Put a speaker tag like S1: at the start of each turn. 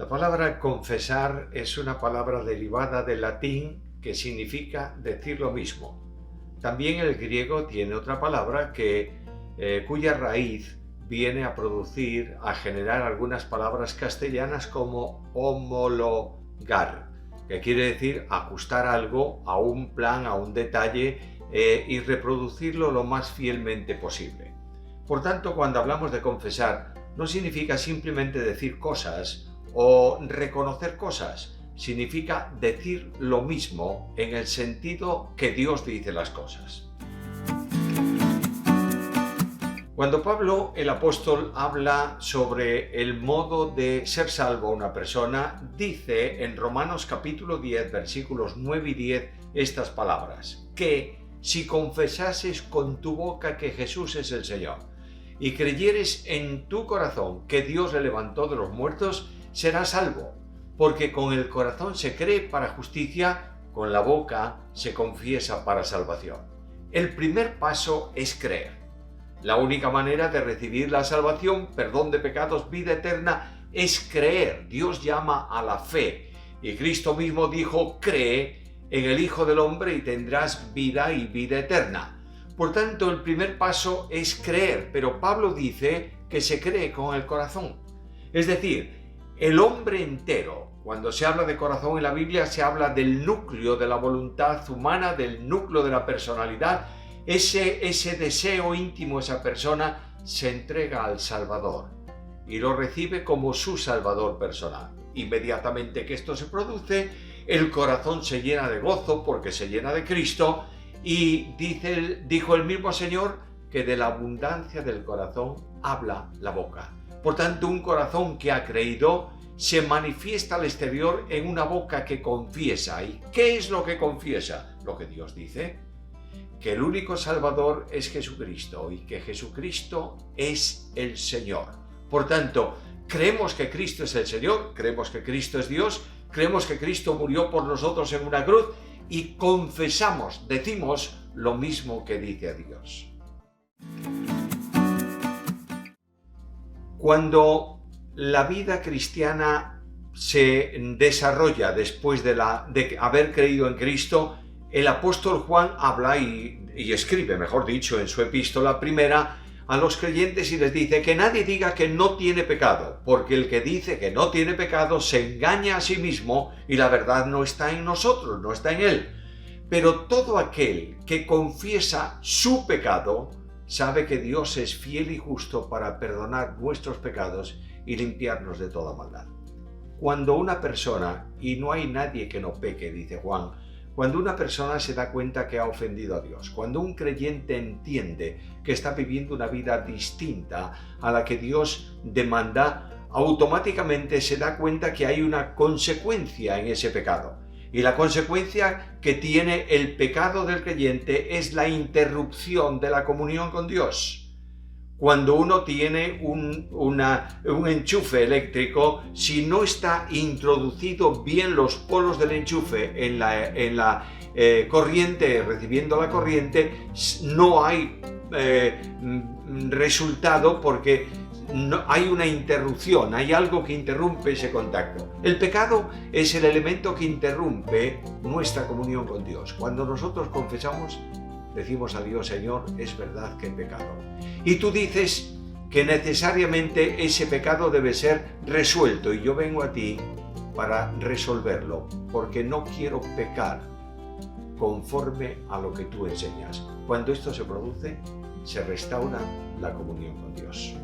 S1: palabra confesar es una palabra derivada del latín que significa decir lo mismo. También el griego tiene otra palabra cuya raíz viene a generar algunas palabras castellanas como homologar, que quiere decir ajustar algo a un plan, a un detalle y reproducirlo lo más fielmente posible. Por tanto, cuando hablamos de confesar, no significa simplemente decir cosas o reconocer cosas, significa decir lo mismo en el sentido que Dios dice las cosas. Cuando Pablo, el apóstol, habla sobre el modo de ser salvo a una persona, dice en Romanos capítulo 10, versículos 9 y 10 estas palabras: que si confesases con tu boca que Jesús es el Señor y creyeres en tu corazón que Dios le levantó de los muertos, serás salvo, porque con el corazón se cree para justicia, con la boca se confiesa para salvación. El primer paso es creer. La única manera de recibir la salvación, perdón de pecados, vida eterna, es creer. Dios llama a la fe. Y Cristo mismo dijo: cree en el Hijo del Hombre y tendrás vida y vida eterna. Por tanto, el primer paso es creer, pero Pablo dice que se cree con el corazón. Es decir, el hombre entero. Cuando se habla de corazón en la Biblia, se habla del núcleo de la voluntad humana, del núcleo de la personalidad. Ese deseo íntimo, esa persona se entrega al Salvador y lo recibe como su Salvador personal. Inmediatamente que esto se produce, el corazón se llena de gozo porque se llena de Cristo, y dijo el mismo Señor que de la abundancia del corazón habla la boca. Por tanto, un corazón que ha creído se manifiesta al exterior en una boca que confiesa. ¿Y qué es lo que confiesa? Lo que Dios dice: que el único Salvador es Jesucristo y que Jesucristo es el Señor. Por tanto, creemos que Cristo es el Señor, creemos que Cristo es Dios, creemos que Cristo murió por nosotros en una cruz y confesamos, decimos lo mismo que dice a Dios. Cuando la vida cristiana se desarrolla después de haber creído en Cristo, el apóstol Juan habla y escribe, mejor dicho, en su epístola primera a los creyentes y les dice que nadie diga que no tiene pecado, porque el que dice que no tiene pecado se engaña a sí mismo y la verdad no está en nosotros, no está en él. Pero todo aquel que confiesa su pecado sabe que Dios es fiel y justo para perdonar nuestros pecados y limpiarnos de toda maldad. Cuando una persona, y no hay nadie que no peque, dice Juan, cuando una persona se da cuenta que ha ofendido a Dios, cuando un creyente entiende que está viviendo una vida distinta a la que Dios demanda, automáticamente se da cuenta que hay una consecuencia en ese pecado. Y la consecuencia que tiene el pecado del creyente es la interrupción de la comunión con Dios. Cuando uno tiene un enchufe eléctrico, si no está introducido bien los polos del enchufe en la corriente, recibiendo la corriente, no hay resultado porque no, hay una interrupción, hay algo que interrumpe ese contacto. El pecado es el elemento que interrumpe nuestra comunión con Dios. Cuando nosotros confesamos, decimos a Dios: Señor, es verdad que he pecado. Y tú dices que necesariamente ese pecado debe ser resuelto y yo vengo a ti para resolverlo, porque no quiero pecar conforme a lo que tú enseñas. Cuando esto se produce, se restaura la comunión con Dios.